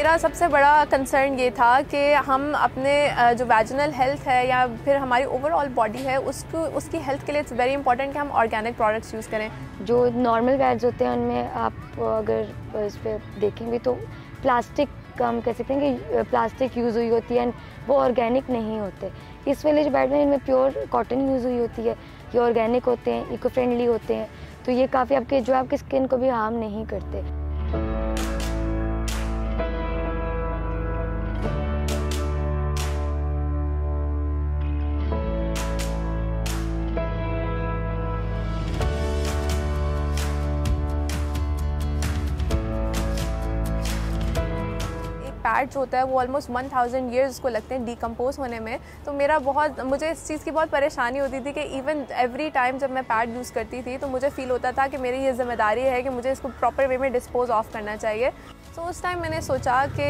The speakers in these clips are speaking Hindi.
मेरा सबसे बड़ा कंसर्न ये था कि हम अपने जो वैजिनल हेल्थ है या फिर हमारी ओवरऑल बॉडी है उसकी हेल्थ के लिए इट्स वेरी इंपॉर्टेंट कि हम ऑर्गेनिक प्रोडक्ट्स यूज़ करें। जो नॉर्मल पैड्स होते हैं उनमें आप अगर इस पर देखेंगे तो प्लास्टिक का हम कह सकते हैं कि प्लास्टिक यूज़ हुई होती है एंड वो ऑर्गेनिक नहीं होते। इस वाले जो पैड में इनमें प्योर कॉटन यूज़ हुई होती है, ये ऑर्गेनिक होते हैं, इको फ्रेंडली होते हैं, तो ये काफ़ी आपकी स्किन को भी हार्म नहीं करते। पैड जो होता है वो ऑलमोस्ट 1000 ईयर्स उसको लगते हैं डिकम्पोज होने में। तो मुझे इस चीज़ की बहुत परेशानी होती थी कि इवन एवरी टाइम जब मैं पैड यूज़ करती थी तो मुझे फ़ील होता था कि मेरी ये जिम्मेदारी है कि मुझे इसको प्रॉपर वे में डिस्पोज ऑफ करना चाहिए। तो उस टाइम मैंने सोचा कि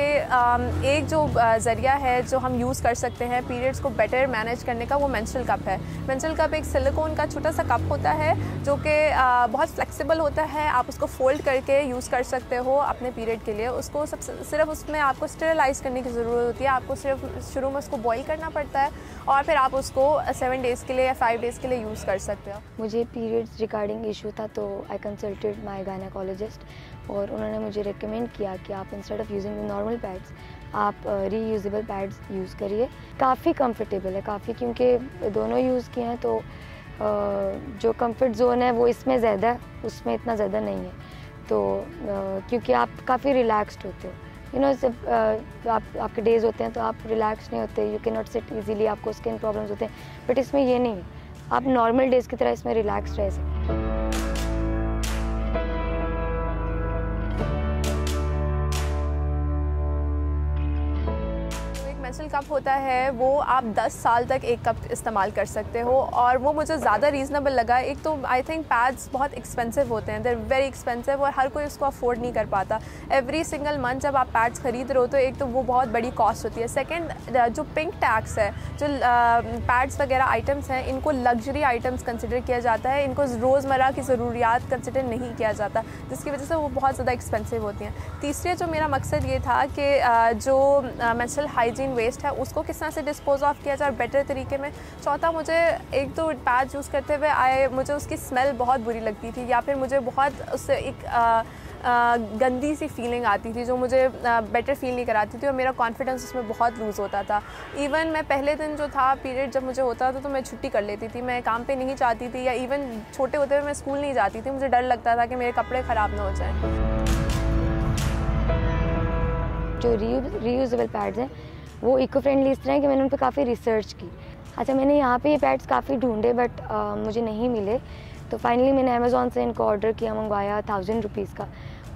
एक जो ज़रिया है जो हम यूज़ कर सकते हैं पीरियड्स को बेटर मैनेज करने का, वो मेंस्ट्रुअल कप है। मेंस्ट्रुअल कप एक सिलिकॉन का छोटा सा कप होता है जो कि बहुत फ्लेक्सिबल होता है। आप उसको फोल्ड करके यूज़ कर सकते हो अपने पीरियड के लिए। उसको सिर्फ उसमें आपको स्टेरिलाइज करने की ज़रूरत होती है। आपको सिर्फ शुरू में उसको बॉईल करना पड़ता है और फिर आप उसको 7 डेज़ के लिए या 5 डेज़ के लिए यूज़ कर सकते हो। मुझे पीरियड्स रिगार्डिंग इशू था तो आई कंसल्टेड माय गायनेकोलॉजिस्ट और उन्होंने मुझे रिकमेंड किया कि आप instead of using normal pads आप रीयूजेबल पैड्स यूज़ करिए। काफ़ी कंफर्टेबल है काफ़ी, क्योंकि दोनों यूज़ किए हैं तो जो कंफर्ट जोन है वो इसमें ज़्यादा है, उसमें इतना ज़्यादा नहीं है। तो क्योंकि आप काफ़ी रिलैक्स्ड होते हो, जब आपके डेज़ होते हैं तो आप रिलैक्स नहीं होते, you can not sit easily, आपको स्किन प्रॉब्लम्स होते हैं। बट इसमें ये नहीं है, आप नॉर्मल डेज़ की तरह इसमें रिलैक्स रह सकते हैं। मेंस्ट्रुअल कप होता है वो आप 10 साल तक एक कप इस्तेमाल कर सकते हो और वो मुझे ज़्यादा रीज़नेबल लगा। एक तो आई थिंक पैड्स बहुत एक्सपेंसिव होते हैं, दे आर वेरी एक्सपेंसिव और हर कोई उसको अफोर्ड नहीं कर पाता। एवरी सिंगल मंथ जब आप पैड्स ख़रीद रहे हो तो एक तो वो बहुत बड़ी कॉस्ट होती है। सेकेंड, जो पिंक टैक्स है, जो पैड्स वगैरह आइटम्स हैं, इनको लग्जरी आइटम्स कंसिडर किया जाता है, इनको रोज़मर्रा की ज़रूरियात कंसिडर नहीं किया जाता, जिसकी वजह से वो बहुत ज़्यादा एक्सपेंसिव होती हैं। तीसरे जो मेरा मकसद ये था कि जो मेंस्ट्रुअल हाइजीन वेस्ट है उसको किस तरह से डिस्पोज ऑफ किया जाए बेटर तरीके में। चौथा, मुझे एक तो पैड यूज़ करते हुए मुझे उसकी स्मेल बहुत बुरी लगती थी या फिर मुझे बहुत उससे एक गंदी सी फीलिंग आती थी जो मुझे बेटर फील नहीं कराती थी और मेरा कॉन्फिडेंस उसमें बहुत लूज़ होता था। इवन मैं पहले दिन जो था पीरियड जब मुझे होता था तो मैं छुट्टी कर लेती थी, मैं काम पे नहीं जाती थी, या इवन छोटे होते हुए मैं स्कूल नहीं जाती थी। मुझे डर लगता था कि मेरे कपड़े ख़राब ना हो जाएँ। जो रीयूजेबल पैड्स हैं वो इको फ्रेंडली इस तरह है कि मैंने उन पर काफ़ी रिसर्च की। अच्छा, मैंने यहाँ पे ये पैड्स काफ़ी ढूंढे बट मुझे नहीं मिले, तो फाइनली मैंने अमेज़ॉन से इनको ऑर्डर किया, मंगवाया 1000 रुपीज़ का,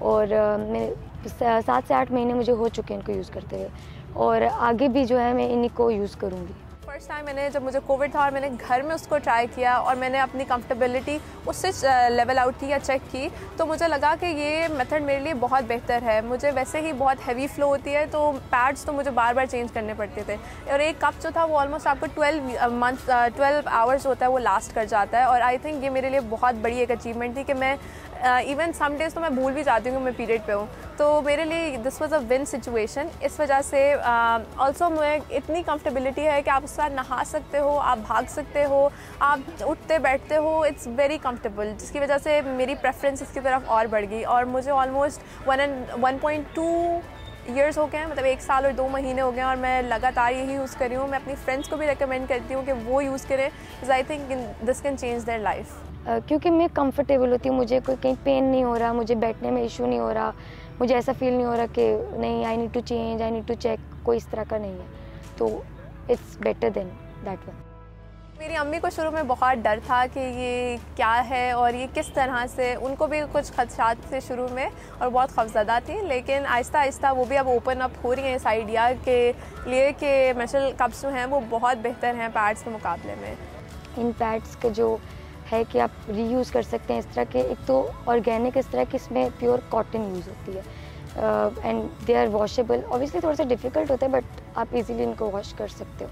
और मेरे 7 से 8 महीने मुझे हो चुके हैं इनको यूज़ करते हुए, और आगे भी जो है मैं इन्हीं को यूज़ करूँगी। फर्स्ट टाइम जब मुझे कोविड था और मैंने घर में उसको ट्राई किया और मैंने अपनी कंफर्टेबिलिटी उससे लेवल आउट की या चेक की, तो मुझे लगा कि ये मेथड मेरे लिए बहुत बेहतर है। मुझे वैसे ही बहुत हैवी फ्लो होती है तो पैड्स तो मुझे बार बार चेंज करने पड़ते थे, और एक कप जो था वो ऑलमोस्ट आपको 12 आवर्स होता है वो लास्ट कर जाता है। और आई थिंक ये मेरे लिए बहुत बड़ी एक अचीवमेंट थी कि मैं इवन सम डेज़ तो मैं भूल भी जाती हूँ कि मैं पीरियड पे हूँ, तो मेरे लिए this was a win situation. इस वजह से ऑल्सो मैं इतनी कंफर्टेबिलिटी है कि आप उसके साथ नहा सकते हो, आप भाग सकते हो, आप उठते बैठते हो, इट्स वेरी कंफर्टेबल, जिसकी वजह से मेरी प्रेफरेंस इसकी तरफ और बढ़ गई। और मुझे ऑलमोस्ट 1.2 ईयर्स हो गए हैं, मतलब 1 साल और 2 महीने हो गए हैं और मैं लगातार यही यूज़ कर रही हूँ। मैं अपनी फ्रेंड्स को भी रिकमेंड करती हूँ कि वो यूज़ करें, because I think this can change their life. क्योंकि मैं कंफर्टेबल होती हूँ, मुझे कोई कहीं पेन नहीं हो रहा, मुझे बैठने में इशू नहीं हो रहा, मुझे ऐसा फील नहीं हो रहा कि नहीं I need to change, I need to check, कोई इस तरह का नहीं है, तो it's better than that one. मेरी अम्मी को शुरू में बहुत डर था कि ये क्या है और ये किस तरह से, उनको भी कुछ खदशात थे शुरू में और बहुत खौफज़दा थी, लेकिन आहिस्ता आहिस्ता वो भी अब ओपन अप हो रही हैं इस आइडिया के लिए कि मेंस्ट्रुअल कप्स जो हैं वो बहुत बेहतर हैं पैड्स के मुकाबले में। इन पैड्स का जो है कि आप रीयूज़ कर सकते हैं इस तरह के, एक तो ऑर्गेनिक इस तरह की, इसमें प्योर कॉटन यूज़ होती है and they are washable. Obviously थोड़ा सा डिफ़िकल्ट होता है बट आप इजीली इनको वॉश कर सकते हो।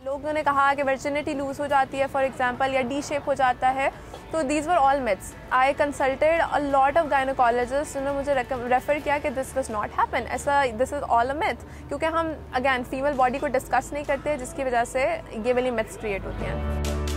लोगों ने कहा कि वर्जिनिटी लूज़ हो जाती है फॉर एग्जांपल, या डी शेप हो जाता है, तो these were all myths. I consulted a lot of gynaecologist, उन्होंने मुझे रेफ़र किया कि दिस डज नॉट हैपन, ऐसा this is all a myth, क्योंकि हम अगैन फीमेल बॉडी को डिस्कस नहीं करते, जिसकी वजह से ये वाली मिथ्स क्रिएट होती हैं.